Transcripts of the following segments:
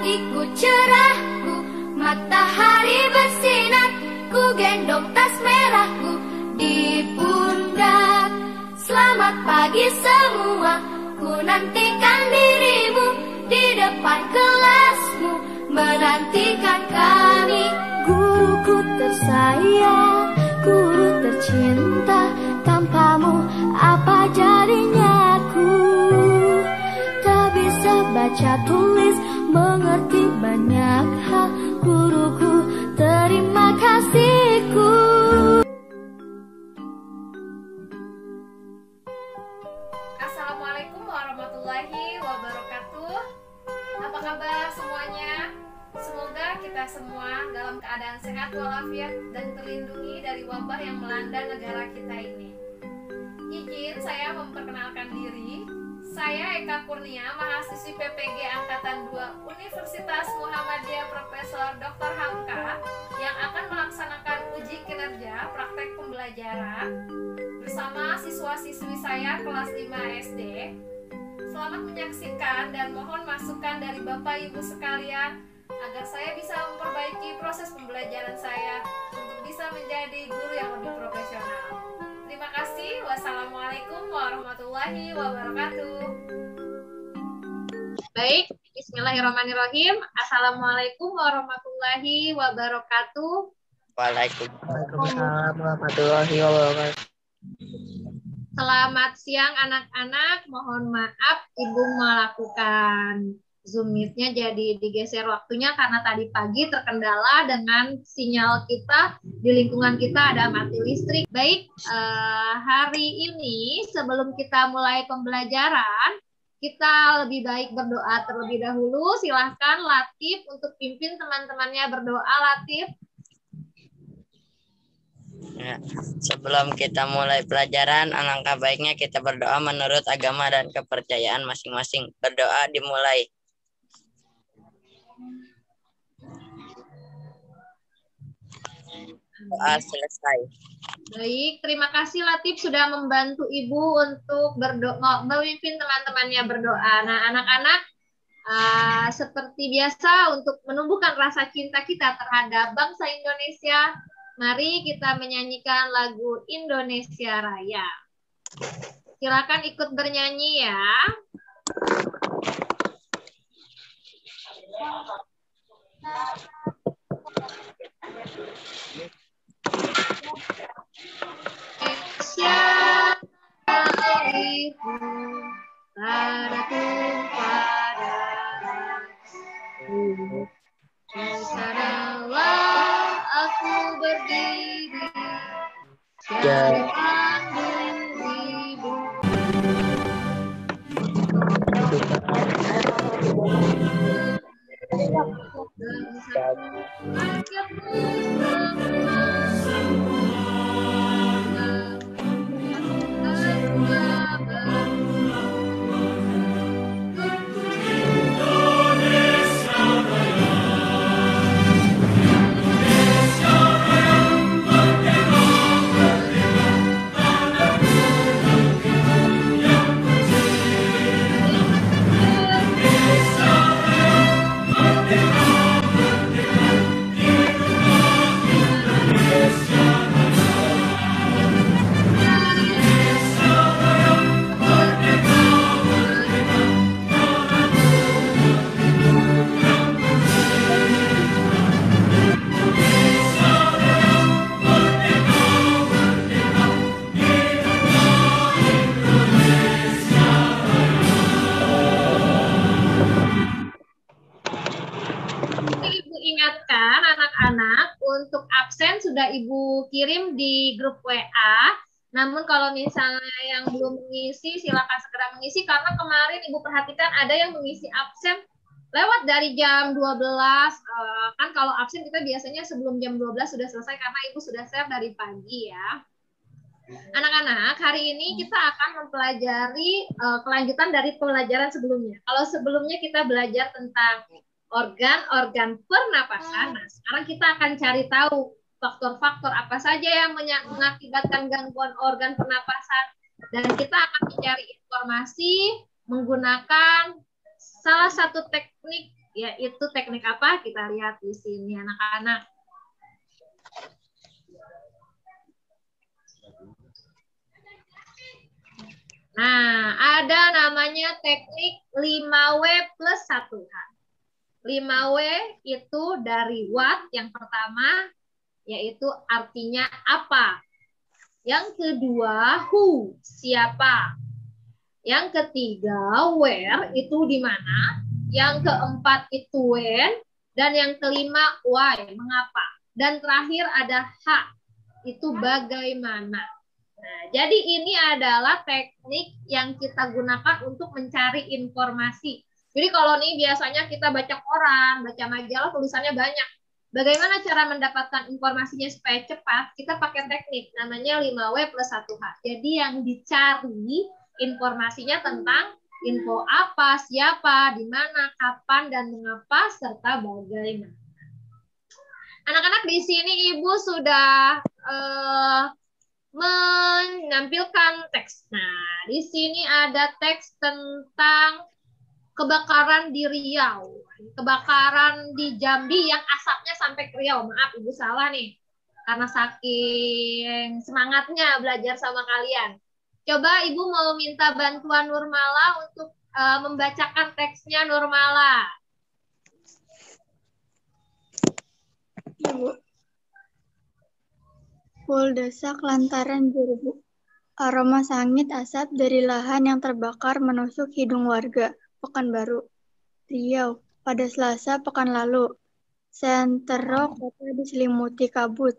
ikut cerahku, matahari bersinar, ku gendong tas merahku di pundak. Selamat pagi semua, ku nantikan dirimu di depan kelasmu, menantikan kami. Guruku tersayang, guru tercinta, tanpamu apa jadinya aku? Tak bisa baca tulis, mengerti banyak hal. Guruku, terima kasihku. Assalamualaikum warahmatullahi wabarakatuh. Apa kabar semuanya? Semoga kita semua dalam keadaan sehat walafiat dan terlindungi dari wabah yang melanda negara kita ini. Izin saya memperkenalkan diri. Saya Eka Kurnia, mahasiswi PPG Angkatan 2 Universitas Muhammadiyah Profesor Dr. Hamka yang akan melaksanakan uji kinerja praktek pembelajaran bersama siswa-siswi saya kelas 5 SD. Selamat menyaksikan dan mohon masukan dari Bapak Ibu sekalian agar saya bisa memperbaiki proses pembelajaran saya untuk bisa menjadi guru yang lebih profesional. Terima kasih. Wassalamualaikum warahmatullahi wabarakatuh. Baik, bismillahirrahmanirrahim. Assalamualaikum warahmatullahi wabarakatuh. Waalaikumsalam warahmatullahi wabarakatuh. Selamat siang anak-anak. Mohon maaf Ibu melakukan Zoom Meet-nya jadi digeser waktunya karena tadi pagi terkendala dengan sinyal kita di lingkungan kita ada mati listrik. Baik, hari ini sebelum kita mulai pembelajaran, kita lebih baik berdoa terlebih dahulu. Silahkan Latif untuk pimpin teman-temannya berdoa, Latif. Ya, sebelum kita mulai pelajaran, alangkah baiknya kita berdoa menurut agama dan kepercayaan masing-masing. Berdoa dimulai. Doa selesai. Baik, terima kasih Latif sudah membantu Ibu untuk berdoa, memimpin teman-temannya berdoa. Nah, anak-anak, seperti biasa untuk menumbuhkan rasa cinta kita terhadap bangsa Indonesia, mari kita menyanyikan lagu Indonesia Raya. Silakan ikut bernyanyi ya. Indonesia airku, pada tumpah darahku, di sanalah aku berdiri, jadi pandu ibu. Ingatkan anak-anak untuk absen sudah Ibu kirim di grup WA. Namun kalau misalnya yang belum mengisi silakan segera mengisi karena kemarin Ibu perhatikan ada yang mengisi absen lewat dari jam 12. Kan kalau absen kita biasanya sebelum jam 12 sudah selesai karena Ibu sudah share dari pagi ya. Anak-anak, hari ini kita akan mempelajari kelanjutan dari pelajaran sebelumnya. Kalau sebelumnya kita belajar tentang organ-organ pernapasan. Nah, sekarang kita akan cari tahu faktor-faktor apa saja yang mengakibatkan gangguan organ pernapasan. Dan kita akan mencari informasi menggunakan salah satu teknik Yaitu teknik apa? Kita lihat di sini anak-anak. Nah, ada namanya teknik 5W plus 1H. 5W itu dari what yang pertama, yaitu artinya apa. Yang kedua, who, siapa. Yang ketiga, where, itu di mana. Yang keempat itu when. Dan yang kelima, why, mengapa. Dan terakhir ada how, itu bagaimana. Nah, jadi ini adalah teknik yang kita gunakan untuk mencari informasi. Jadi kalau nih biasanya kita baca koran, baca majalah, tulisannya banyak. Bagaimana cara mendapatkan informasinya supaya cepat? Kita pakai teknik namanya 5W plus 1H. Jadi yang dicari informasinya tentang info apa, siapa, di mana, kapan, dan mengapa, serta bagaimana. Anak-anak di sini Ibu sudah menampilkan teks. Nah, di sini ada teks tentang kebakaran di Riau, kebakaran di Jambi yang asapnya sampai ke Riau. Maaf, Ibu salah nih, karena saking semangatnya belajar sama kalian. Coba Ibu mau minta bantuan Nurmala untuk membacakan teksnya Nurmala. Ibu. Buldesak lantaran jerbu. Aroma sangit asap dari lahan yang terbakar menusuk hidung warga. Pekanbaru, Riau, pada Selasa pekan lalu. Sentero kota diselimuti kabut.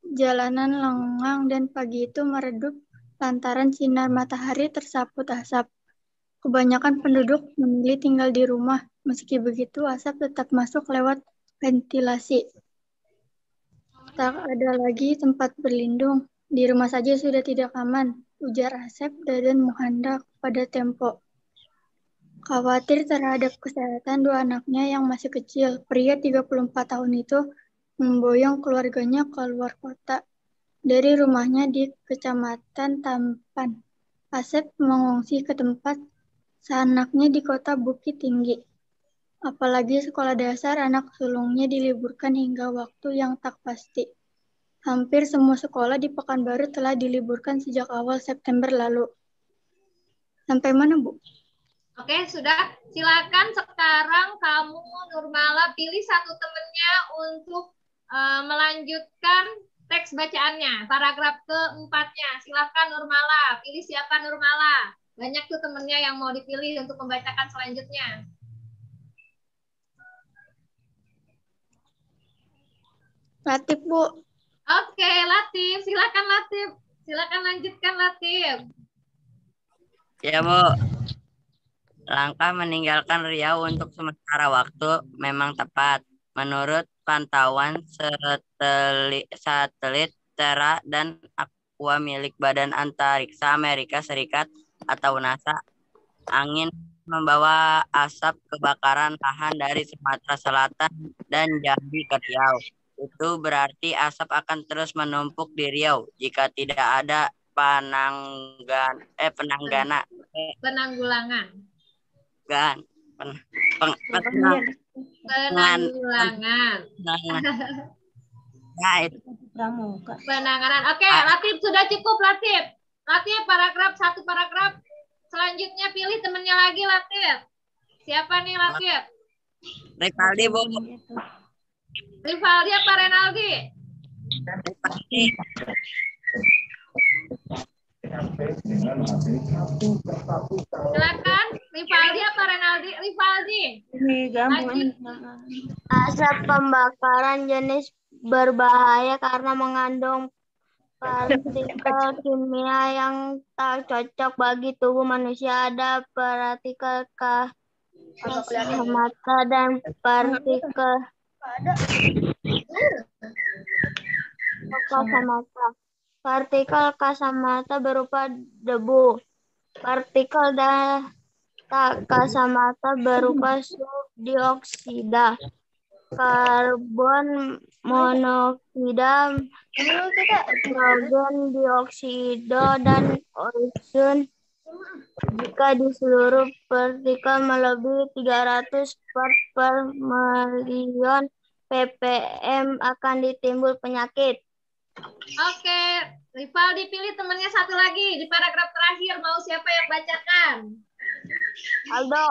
Jalanan lengang dan pagi itu meredup lantaran sinar matahari tersaput asap. Kebanyakan penduduk memilih tinggal di rumah. Meski begitu, asap tetap masuk lewat ventilasi. Tak ada lagi tempat berlindung. Di rumah saja sudah tidak aman, ujar Asep Dadan Muhanda pada Tempo. Khawatir terhadap kesehatan dua anaknya yang masih kecil, pria 34 tahun itu memboyong keluarganya ke luar kota. Dari rumahnya di Kecamatan Tampan, Asep mengungsi ke tempat seanaknya di kota Bukit Tinggi. Apalagi sekolah dasar anak sulungnya diliburkan hingga waktu yang tak pasti. Hampir semua sekolah di Pekanbaru telah diliburkan sejak awal September lalu. Sampai mana, Bu? Oke, sudah. Silakan sekarang kamu, Nurmala, pilih satu temennya untuk melanjutkan teks bacaannya. Paragraf keempatnya. Silakan Nurmala. Pilih siapa Nurmala. Banyak tuh temennya yang mau dipilih untuk membacakan selanjutnya. Latif, Bu. Oke, Latif. Silakan Latif. Silakan lanjutkan Latif. Ya, Bu. Langkah meninggalkan Riau untuk sementara waktu memang tepat. Menurut pantauan satelit Terra dan Aqua milik Badan Antariksa Amerika Serikat atau NASA, angin membawa asap kebakaran lahan dari Sumatera Selatan dan Jambi ke Riau. Itu berarti asap akan terus menumpuk di Riau jika tidak ada penanggulangan. Nah, itu penanganan. Oke, Latif sudah cukup Latif. Latif satu paragraf. Selanjutnya pilih temennya lagi Latif. Siapa nih Latif? Rivaldi, Bu. Rivaldi apa Renaldi? Rivaldi. Silakan, Rivaldi apa Renaldi? Rivaldi. Asap pembakaran jenis berbahaya karena mengandung partikel kimia yang tak cocok bagi tubuh manusia. Ada partikel kacamata dan partikel kacamata. Partikel kacamata berupa debu. Partikel kacamata berupa subdioksida karbon monoksida, nitrogen dioksida, dan ozon Jika di seluruh partikel melebihi 300 part per million ppm akan ditimbul penyakit. Oke, Rival dipilih temannya satu lagi di paragraf terakhir. Mau siapa yang bacakan? Aldo.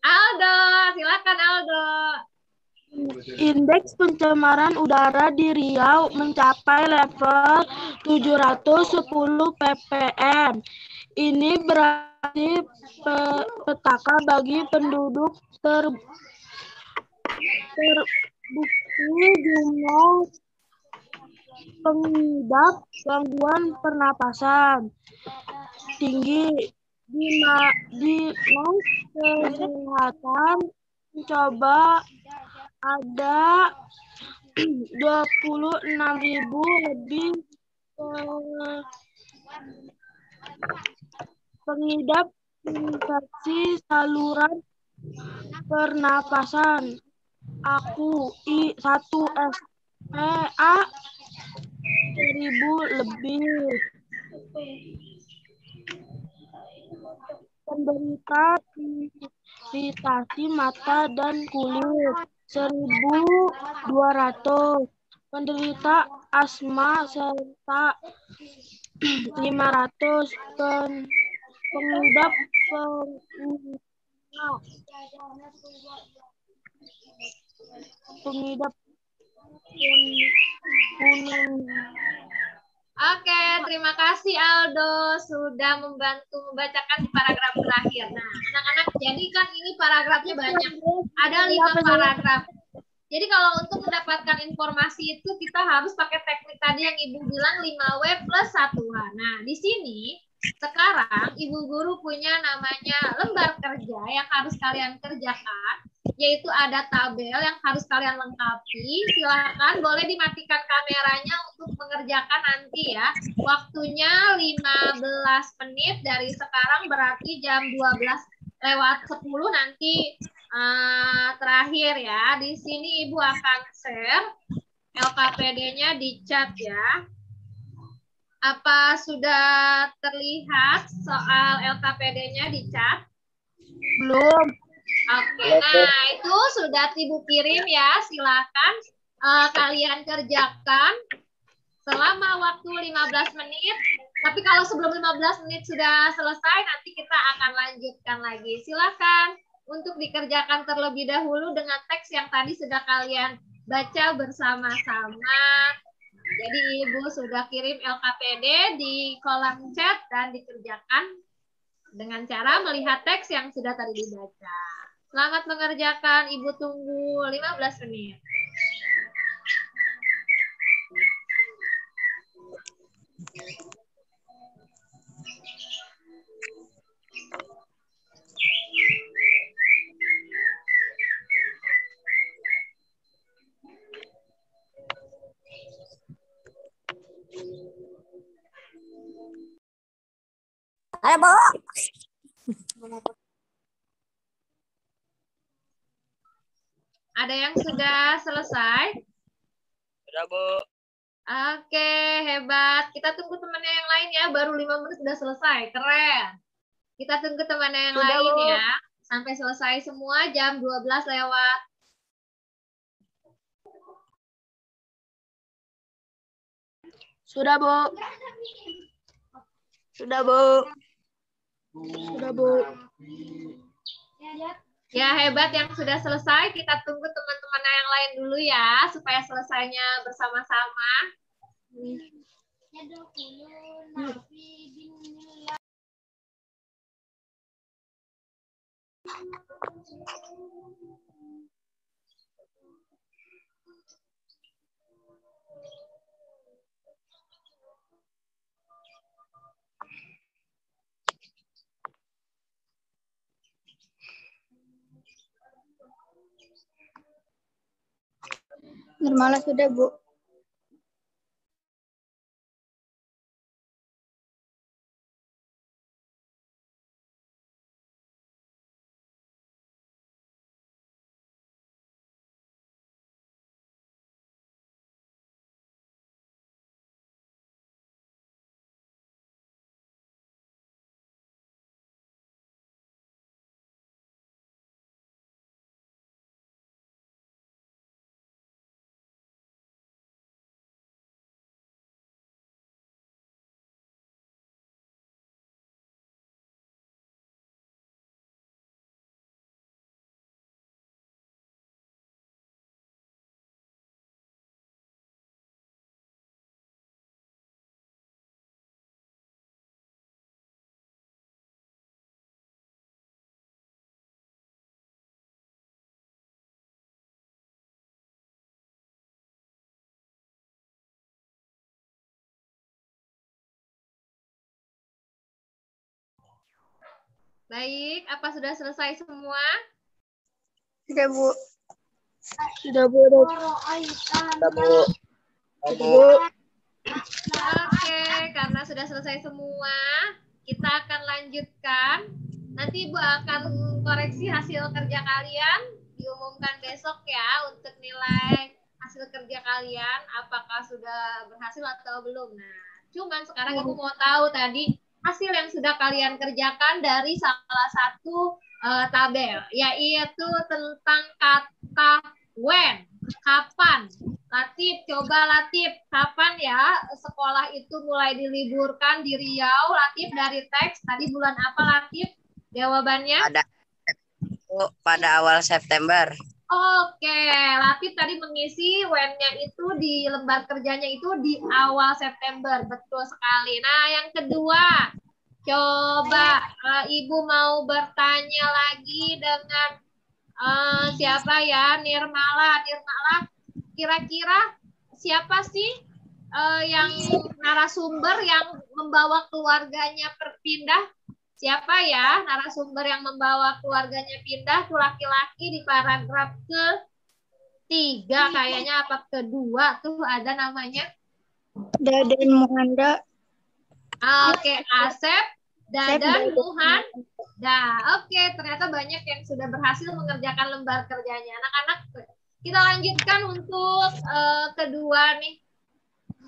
Aldo, silakan Aldo. Indeks pencemaran udara di Riau mencapai level 710 ppm. Ini berarti petaka bagi penduduk terbukti jumlah pengidap gangguan pernapasan tinggi di Dinas Kesehatan mencoba ada 26.000 lebih pengidap infeksi saluran pernapasan AQI1 SPA 1.000 lebih. Penderita iritasi mata dan kulit 1.200. Penderita asma serta 500. Pengidap gunung. Oke, terima kasih Aldo sudah membantu membacakan di paragraf terakhir. Nah, anak-anak, jadi kan ini paragrafnya banyak. Ada 5 paragraf. Jadi kalau untuk mendapatkan informasi itu kita harus pakai teknik tadi yang Ibu bilang 5W plus 1H. Nah, di sini sekarang Ibu Guru punya namanya lembar kerja yang harus kalian kerjakan, yaitu ada tabel yang harus kalian lengkapi. Silakan boleh dimatikan kameranya untuk mengerjakan nanti ya. Waktunya 15 menit dari sekarang, berarti jam 12:10 nanti terakhir ya. Di sini Ibu akan share LKPD-nya di chat ya. Apa sudah terlihat soal LKPD-nya di chat? Belum. Oke, nah itu sudah Ibu kirim ya. Silakan kalian kerjakan selama waktu 15 menit. Tapi kalau sebelum 15 menit sudah selesai, nanti kita akan lanjutkan lagi. Silakan untuk dikerjakan terlebih dahulu dengan teks yang tadi sudah kalian baca bersama-sama. Jadi Ibu sudah kirim LKPD di kolom chat dan dikerjakan dengan cara melihat teks yang sudah tadi dibaca. Selamat mengerjakan, Ibu tunggu 15 menit. Ayo, Bu. Ada yang sudah selesai? Sudah, Bu. Oke, hebat. Kita tunggu temannya yang lain ya. Baru 5 menit sudah selesai. Keren. Kita tunggu temannya yang lain ya. Sampai selesai semua jam 12 lewat. Sudah, Bu. Sudah, Bu. Sudah, Bu. Ya, hebat yang sudah selesai. Kita tunggu teman-teman yang lain dulu ya, supaya selesainya bersama-sama. Nirmala sudah, Bu. Baik, apa sudah selesai semua? Sudah, Bu. Sudah, Bu. Sudah, Bu. Bu. Oke, karena sudah selesai semua, kita akan lanjutkan. Nanti Ibu akan koreksi hasil kerja kalian, diumumkan besok ya untuk nilai hasil kerja kalian, apakah sudah berhasil atau belum. Nah, cuman sekarang Ibu mau tahu tadi hasil yang sudah kalian kerjakan dari salah satu tabel, yaitu tentang kata when, kapan. Latif, coba Latif, kapan ya sekolah itu mulai diliburkan di Riau? Latif dari teks, tadi bulan apa Latif? Jawabannya? Pada awal September. Oke, Latif tadi mengisi when-nya itu di lembar kerjanya itu di awal September, betul sekali. Nah, yang kedua, coba Ibu mau bertanya lagi dengan siapa ya? Nirmala. Kira-kira siapa sih yang narasumber yang membawa keluarganya berpindah? Siapa ya narasumber yang membawa keluarganya pindah? Tuh laki-laki di paragraf ketiga kayaknya, apa kedua tuh ada namanya? Dadan Muhanda. Oke, Asep, Dadan Muhanda. Oke, ternyata banyak yang sudah berhasil mengerjakan lembar kerjanya. Anak-anak, kita lanjutkan untuk kedua nih.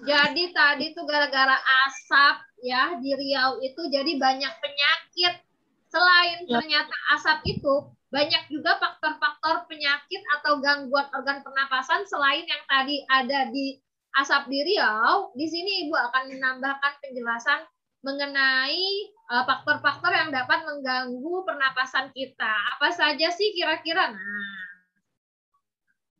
Jadi tadi tuh gara-gara asap ya di Riau itu jadi banyak penyakit. Selain ternyata asap itu, banyak juga faktor-faktor penyakit atau gangguan organ pernapasan selain yang tadi ada di asap di Riau. Di sini Ibu akan menambahkan penjelasan mengenai faktor-faktor yang dapat mengganggu pernapasan kita. Apa saja sih kira-kira? Nah,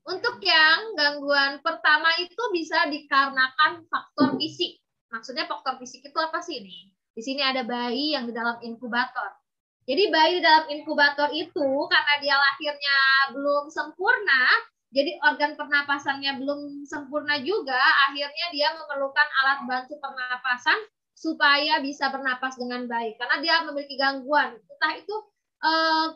untuk yang gangguan pertama itu bisa dikarenakan faktor fisik. Maksudnya faktor fisik itu apa sih nih? Di sini ada bayi yang di dalam inkubator. Jadi bayi di dalam inkubator itu karena dia lahirnya belum sempurna, jadi organ pernapasannya belum sempurna juga, akhirnya dia memerlukan alat bantu pernapasan supaya bisa bernapas dengan baik. Karena dia memiliki gangguan, entah itu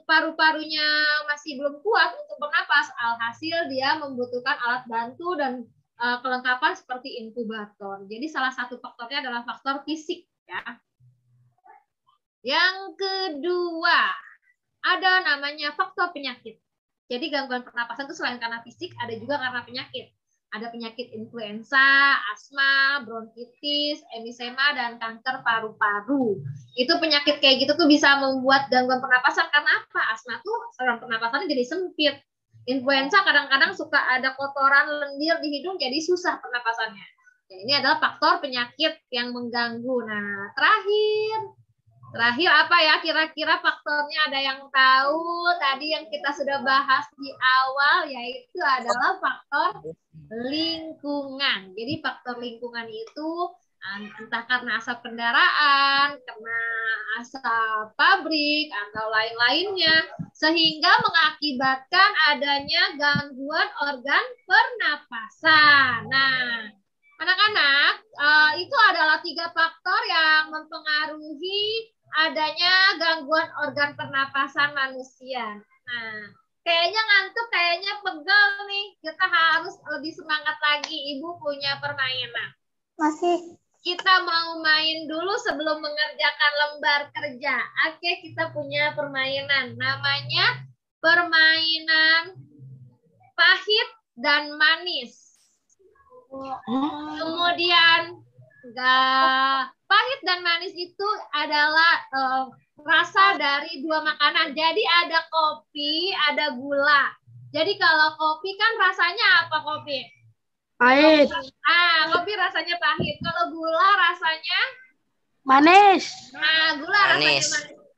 paru-parunya masih belum kuat untuk bernapas, alhasil dia membutuhkan alat bantu dan kelengkapan seperti inkubator. Jadi salah satu faktornya adalah faktor fisik ya. Yang kedua, ada namanya faktor penyakit. Jadi gangguan pernapasan itu selain karena fisik, ada juga karena penyakit. Ada penyakit influenza, asma, bronkitis, emfisema, dan kanker paru-paru. Itu penyakit kayak gitu tuh bisa membuat gangguan pernapasan. Karena apa? Asma tuh saluran pernapasannya jadi sempit. Influenza kadang-kadang suka ada kotoran lendir di hidung, jadi susah pernapasannya. Ya, ini adalah faktor penyakit yang mengganggu. Nah, terakhir apa ya kira-kira faktornya, ada yang tahu? Tadi yang kita sudah bahas di awal yaitu adalah faktor lingkungan. Jadi faktor lingkungan itu entah karena asap kendaraan, karena asap pabrik atau lain-lainnya sehingga mengakibatkan adanya gangguan organ pernapasan. Nah, anak-anak, itu adalah 3 faktor yang mempengaruhi adanya gangguan organ pernapasan manusia. Nah, kayaknya ngantuk, kayaknya pegel nih. Kita harus lebih semangat lagi. Ibu punya permainan. Masih. Kita mau main dulu sebelum mengerjakan lembar kerja. Oke, kita punya permainan. Namanya permainan pahit dan manis. Kemudian pahit dan manis itu adalah rasa dari 2 makanan. Jadi ada kopi, ada gula. Jadi kalau kopi kan rasanya apa kopi? Pahit. Kopi rasanya pahit. Kalau gula rasanya Manis. Gula rasanya manis.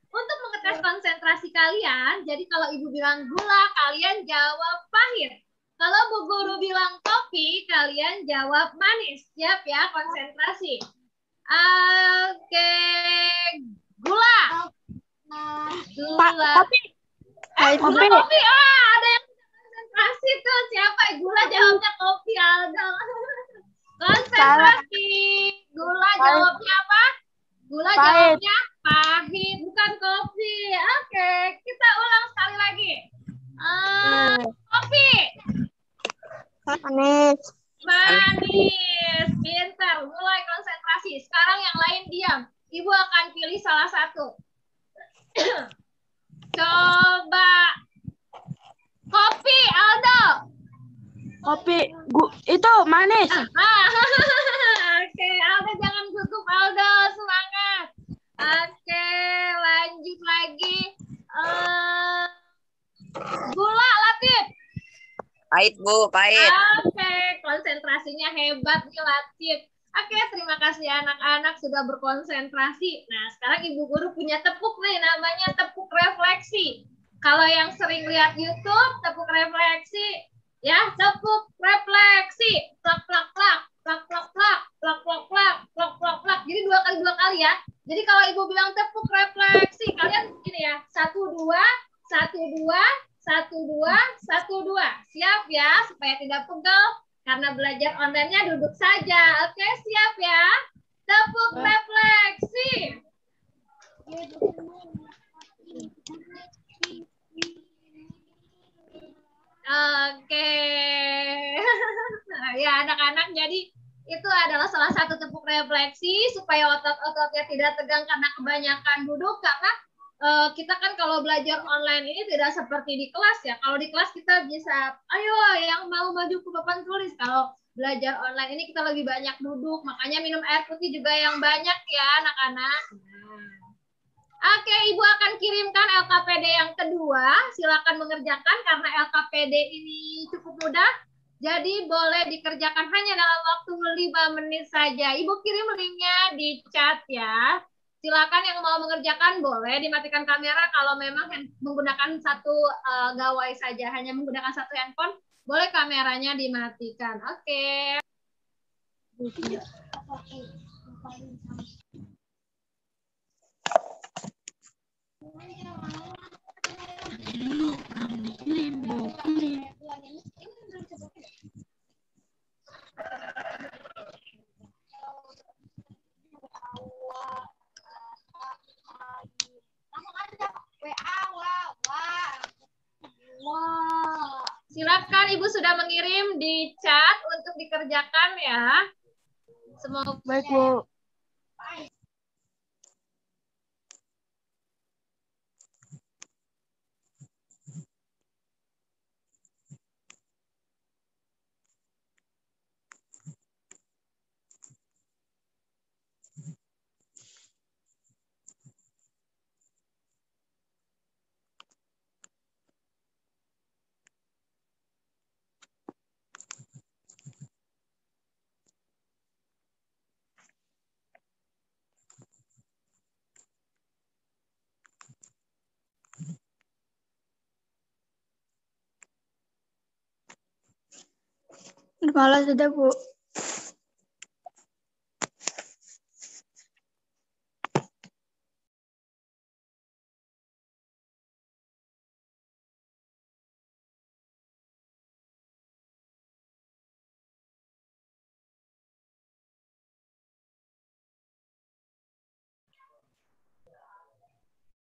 Untuk mengetes konsentrasi kalian, jadi kalau Ibu bilang gula, kalian jawab pahit. Kalau Bu Guru bilang kopi, kalian jawab manis. Siap ya, konsentrasi. Oke, gula. Gula. Kopi. Kopi. Ada yang konsentrasi tuh. Siapa? Gula jawabnya kopi, Aldo. Konsentrasi. Gula jawabnya apa? Gula jawabnya pahit. Bukan bukan kopi. Oke, kita ulang sekali lagi. Kopi. Manis. Manis. Pintar, mulai konsentrasi. Sekarang yang lain diam. Ibu akan pilih salah satu. Coba. Kopi, Aldo. Kopi. Itu manis. Oke, Aldo jangan tutup, Aldo. Semangat. Oke, lanjut lagi. Gula, Latif. Pahit, Bu, pahit. Oke, konsentrasinya hebat nih, Latif. Oke, terima kasih anak-anak sudah berkonsentrasi. Nah, sekarang Ibu Guru punya tepuk nih, namanya tepuk refleksi. Kalau yang sering lihat YouTube, tepuk refleksi, ya, tepuk refleksi. Plak, plak, plak, plak, plak, plak, plak, plak, plak, plak, plak, plak. Jadi dua kali ya. Jadi kalau Ibu bilang tepuk refleksi, kalian gini ya, 1, 2, 1, 2, 1, 2, 1, 2. Siap ya, supaya tidak pegel. Karena belajar online-nya duduk saja. Oke, siap ya. Tepuk refleksi. Oke. Ya, anak-anak, jadi itu adalah salah satu tepuk refleksi supaya otot-ototnya tidak tegang karena kebanyakan duduk. Karena kita kan kalau belajar online ini tidak seperti di kelas ya. Kalau di kelas kita bisa, ayo yang mau maju ke papan tulis. Kalau belajar online ini kita lebih banyak duduk. Makanya minum air putih juga yang banyak ya anak-anak. Oke, Ibu akan kirimkan LKPD yang kedua. Silakan mengerjakan karena LKPD ini cukup mudah. Jadi boleh dikerjakan hanya dalam waktu 5 menit saja. Ibu kirim linknya di chat ya. Silakan yang mau mengerjakan boleh dimatikan kamera kalau memang menggunakan satu gawai saja, hanya menggunakan satu handphone, boleh kameranya dimatikan. Oke. Silakan Ibu sudah mengirim di chat untuk dikerjakan ya. Semoga Baik, Bu. Malah sudah, Bu.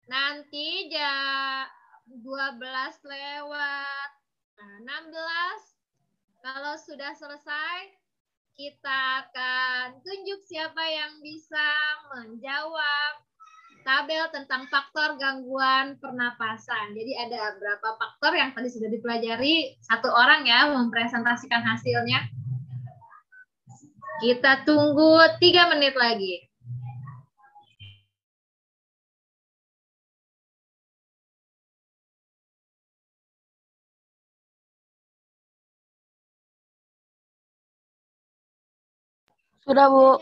nanti jam 12 lewat 16. Kalau sudah selesai, kita akan tunjuk siapa yang bisa menjawab tabel tentang faktor gangguan pernapasan. Jadi ada berapa faktor yang tadi sudah dipelajari, satu orang ya mempresentasikan hasilnya. Kita tunggu 3 menit lagi. Sudah, Bu.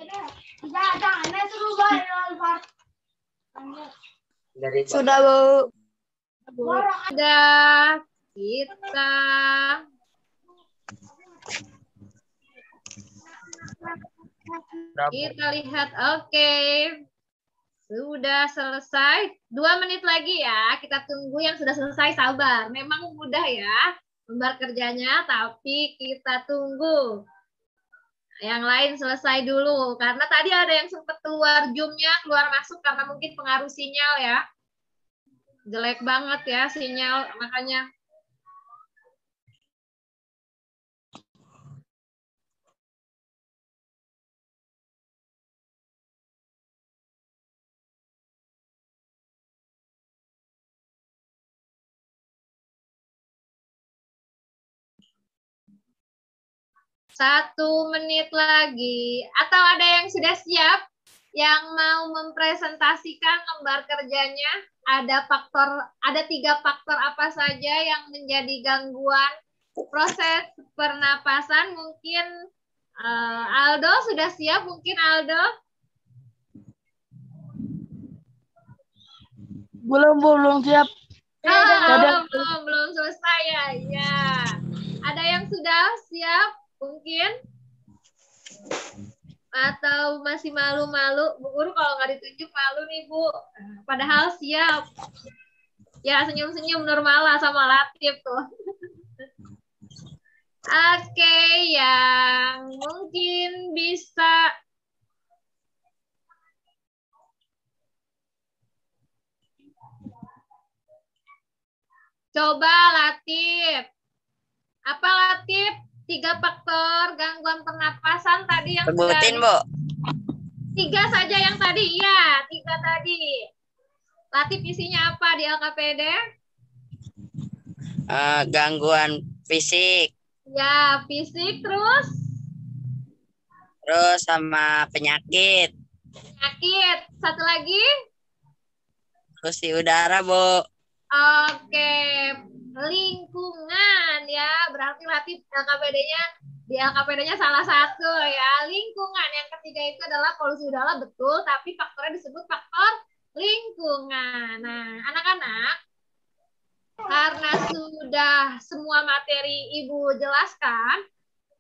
Sudah, Bu. Sudah, kita lihat. Oke. Sudah selesai. 2 menit lagi ya. Kita tunggu yang sudah selesai, sabar. Memang mudah ya lembar kerjanya, tapi kita tunggu yang lain selesai dulu. Karena tadi ada yang sempat keluar Zoom-nya, keluar masuk karena mungkin pengaruh sinyal ya. Jelek banget ya sinyal, makanya. Satu menit lagi. Atau ada yang sudah siap? Yang mau mempresentasikan lembar kerjanya? Ada 3 faktor apa saja yang menjadi gangguan proses pernapasan? Mungkin Aldo sudah siap? Mungkin Aldo? Belum siap. Belum selesai ya. Ya. Ada yang sudah siap? Mungkin? Atau masih malu-malu? Bu Guru kalau nggak ditunjuk malu nih, Bu. Padahal siap. Ya, senyum-senyum Nurmala sama Latif tuh. Oke, yang mungkin bisa coba Latif. Apa Latif? 3 faktor gangguan pernapasan tadi yang Sebutin, Bu. 3 saja yang tadi. Iya, 3 tadi. Latif isinya apa di LKPD? Gangguan fisik. Ya, fisik terus Sama penyakit. penyakit. Satu lagi? Polusi udara, Bu. Oke, lingkungan ya. Berarti Latif LKPD-nya salah satu ya. Lingkungan. Yang ketiga itu adalah polusi udara, betul, tapi faktornya disebut faktor lingkungan. Nah, anak-anak, karena sudah semua materi Ibu jelaskan,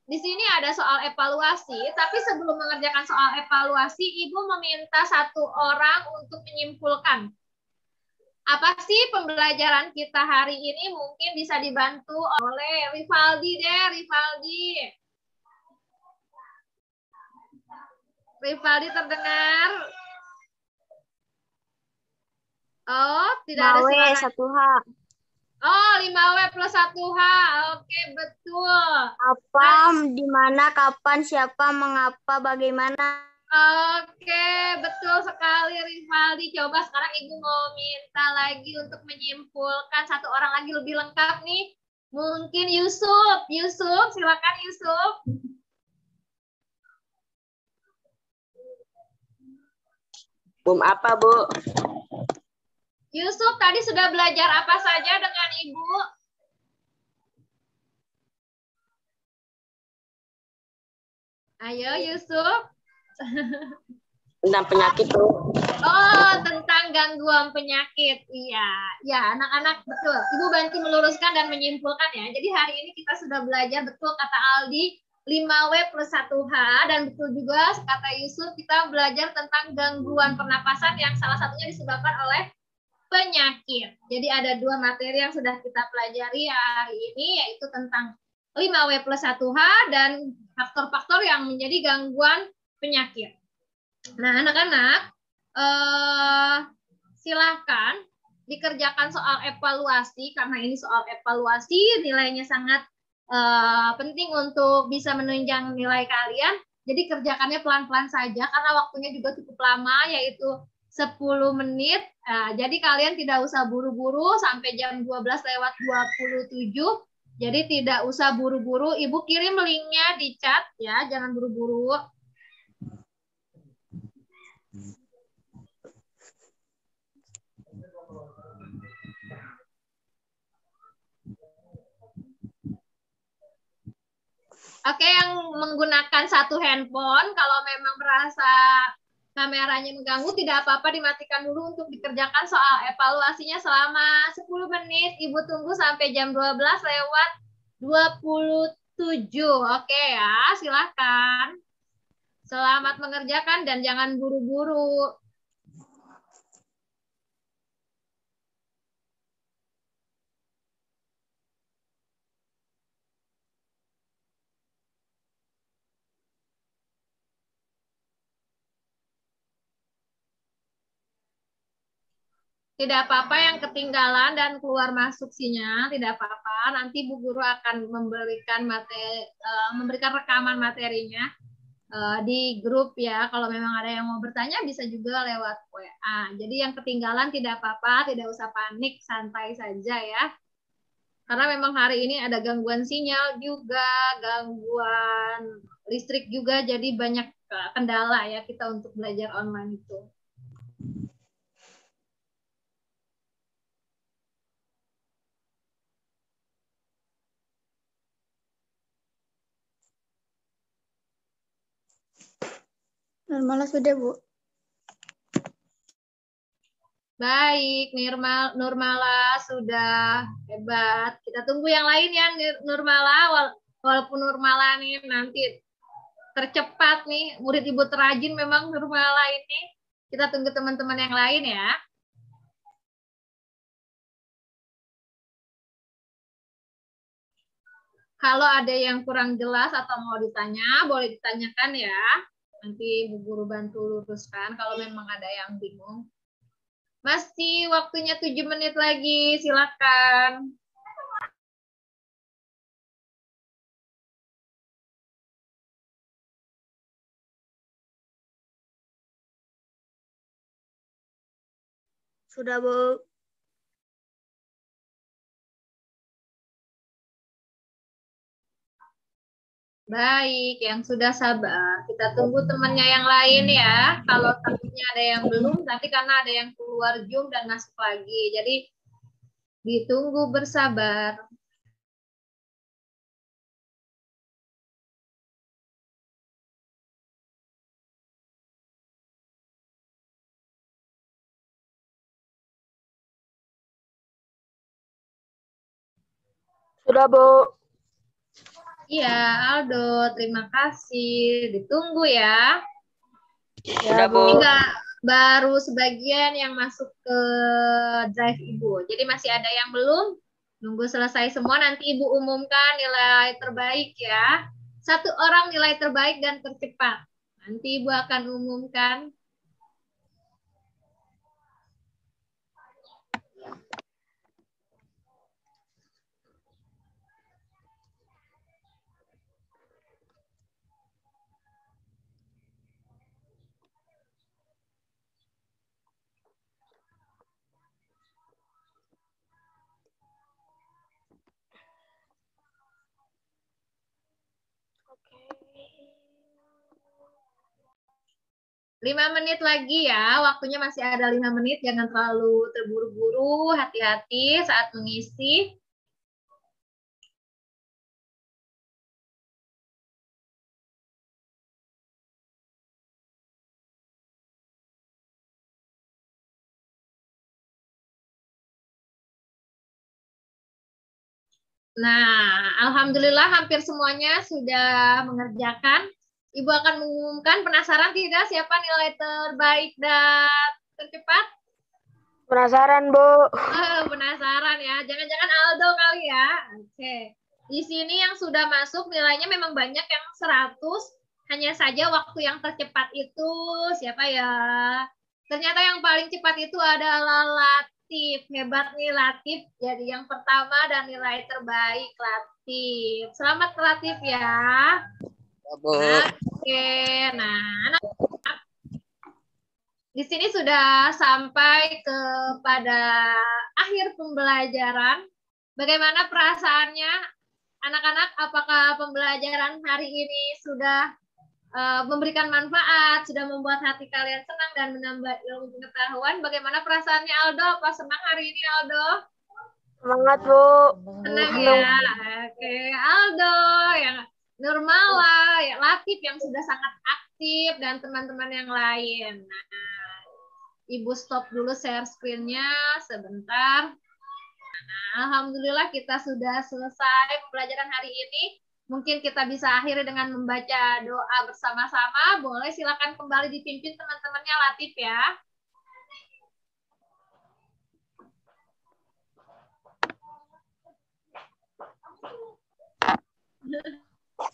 di sini ada soal evaluasi, tapi sebelum mengerjakan soal evaluasi, Ibu meminta 1 orang untuk menyimpulkan. Apa sih pembelajaran kita hari ini? Mungkin bisa dibantu oleh Rivaldi deh, Rivaldi. Rivaldi terdengar? Oh, tidak ada suara. 5W 1H. Oh, 5W plus 1H. Oke, betul. Apa, di mana, kapan, siapa, mengapa, bagaimana. Oke, betul sekali Rivaldi. Coba sekarang Ibu mau minta lagi untuk menyimpulkan 1 orang lagi lebih lengkap nih. Mungkin Yusuf. Yusuf, silakan Yusuf. Apa, Bu? Yusuf, tadi sudah belajar apa saja dengan Ibu? Ayo Yusuf. Tentang penyakit, Bu. Oh, tentang gangguan penyakit. Iya, ya anak-anak betul. Ibu bantu meluruskan dan menyimpulkan ya. Jadi hari ini kita sudah belajar betul kata Aldi 5W plus 1H dan betul juga kata Yusuf kita belajar tentang gangguan pernapasan yang salah satunya disebabkan oleh penyakit. Jadi ada 2 materi yang sudah kita pelajari hari ini yaitu tentang 5W plus 1H dan faktor-faktor yang menjadi gangguan penyakit. Nah, anak-anak, silahkan dikerjakan soal evaluasi, karena ini soal evaluasi, nilainya sangat penting untuk bisa menunjang nilai kalian. Jadi kerjakannya pelan-pelan saja, karena waktunya juga cukup lama, yaitu 10 menit. Jadi kalian tidak usah buru-buru sampai jam 12:27. Jadi tidak usah buru-buru. Ibu kirim linknya di chat ya, jangan buru-buru. Oke, yang menggunakan 1 handphone, kalau memang merasa kameranya mengganggu, tidak apa-apa dimatikan dulu untuk dikerjakan soal evaluasinya selama 10 menit. Ibu tunggu sampai jam 12:27. Oke ya, silakan. Selamat mengerjakan dan jangan buru-buru. Tidak apa-apa yang ketinggalan dan keluar masuk sinyal, tidak apa-apa. Nanti Bu Guru akan memberikan rekaman materinya di grup ya. Kalau memang ada yang mau bertanya bisa juga lewat WA. Jadi yang ketinggalan tidak apa-apa, tidak usah panik, santai saja ya. Karena memang hari ini ada gangguan sinyal juga, gangguan listrik juga, jadi banyak kendala ya kita untuk belajar online itu. Nurmala sudah, Bu. Baik, Nurmala sudah hebat. Kita tunggu yang lain ya, Nurmala. Walaupun Nurmala nih nanti tercepat nih, murid Ibu terajin memang Nurmala ini. Kita tunggu teman-teman yang lain ya. Kalau ada yang kurang jelas atau mau ditanya, boleh ditanyakan ya. Nanti Bu Guru bantu luruskan kalau memang ada yang bingung. Masih waktunya 7 menit lagi, silakan. Sudah, Bu. Baik, yang sudah sabar. Kita tunggu temannya yang lain ya. Kalau takutnya ada yang belum, nanti karena ada yang keluar Zoom dan masuk lagi. Jadi ditunggu bersabar. Sudah, Bu. Iya, Aldo, terima kasih. Ditunggu ya. Sudah, Bu. Enggak, baru sebagian yang masuk ke drive Ibu. Jadi masih ada yang belum. Nunggu selesai semua, nanti Ibu umumkan nilai terbaik ya. 1 orang nilai terbaik dan tercepat. Nanti Ibu akan umumkan. Oke. 5 menit lagi ya, waktunya masih ada 5 menit, jangan terlalu terburu-buru, hati-hati saat mengisi. Nah, alhamdulillah hampir semuanya sudah mengerjakan. Ibu akan mengumumkan, penasaran tidak siapa nilai terbaik dan tercepat? Penasaran, Bu. Penasaran ya. Jangan-jangan Aldo kali ya. Oke. Di sini yang sudah masuk nilainya memang banyak yang 100. Hanya saja waktu yang tercepat itu siapa ya? Ternyata yang paling cepat itu adalah Latif. Hebat nih Latif. Jadi yang pertama dan nilai terbaik Latif. Selamat Latif ya. Bu. Oke. Nah, di sini sudah sampai kepada akhir pembelajaran. Bagaimana perasaannya anak-anak? Apakah pembelajaran hari ini sudah memberikan manfaat, sudah membuat hati kalian senang dan menambah ilmu pengetahuan? Bagaimana perasaannya Aldo? Apa senang hari ini Aldo? Semangat, Bu. Senang ya. Oke, Aldo, yang Nurmala, ya Latif yang sudah sangat aktif dan teman-teman yang lain. Nah, Ibu stop dulu share screen-nya sebentar. Nah, alhamdulillah kita sudah selesai pembelajaran hari ini. Mungkin kita bisa akhiri dengan membaca doa bersama-sama. Boleh silakan kembali dipimpin teman-temannya Latif ya.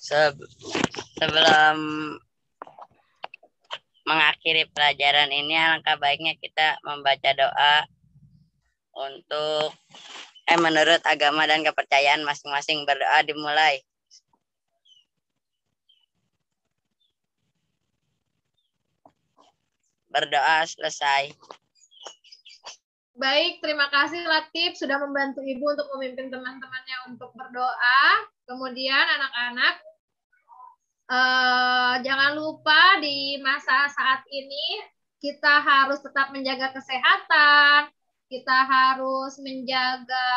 Sebelum mengakhiri pelajaran ini, alangkah baiknya kita membaca doa untuk menurut agama dan kepercayaan masing-masing. Berdoa dimulai. Berdoa selesai. Baik, terima kasih Latif sudah membantu Ibu untuk memimpin teman-temannya untuk berdoa. Kemudian anak-anak, jangan lupa di masa saat ini kita harus tetap menjaga kesehatan, kita harus menjaga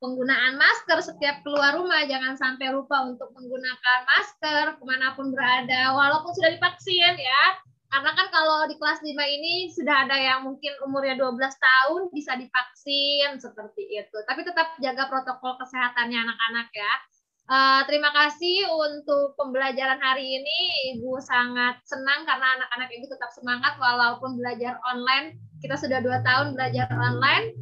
penggunaan masker setiap keluar rumah, jangan sampai lupa untuk menggunakan masker kemanapun berada, walaupun sudah divaksin ya. Karena kan kalau di kelas 5 ini sudah ada yang mungkin umurnya 12 tahun bisa divaksin seperti itu. Tapi tetap jaga protokol kesehatannya anak-anak ya. Terima kasih untuk pembelajaran hari ini. Ibu sangat senang karena anak-anak Ibu tetap semangat walaupun belajar online. Kita sudah 2 tahun belajar online.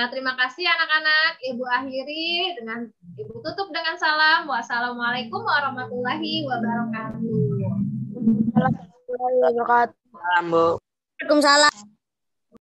Terima kasih anak-anak. Ibu akhiri dengan Ibu tutup dengan salam. Wassalamualaikum warahmatullahi wabarakatuh. Waalaikumsalam. Salam, Bu. Waalaikumsalam.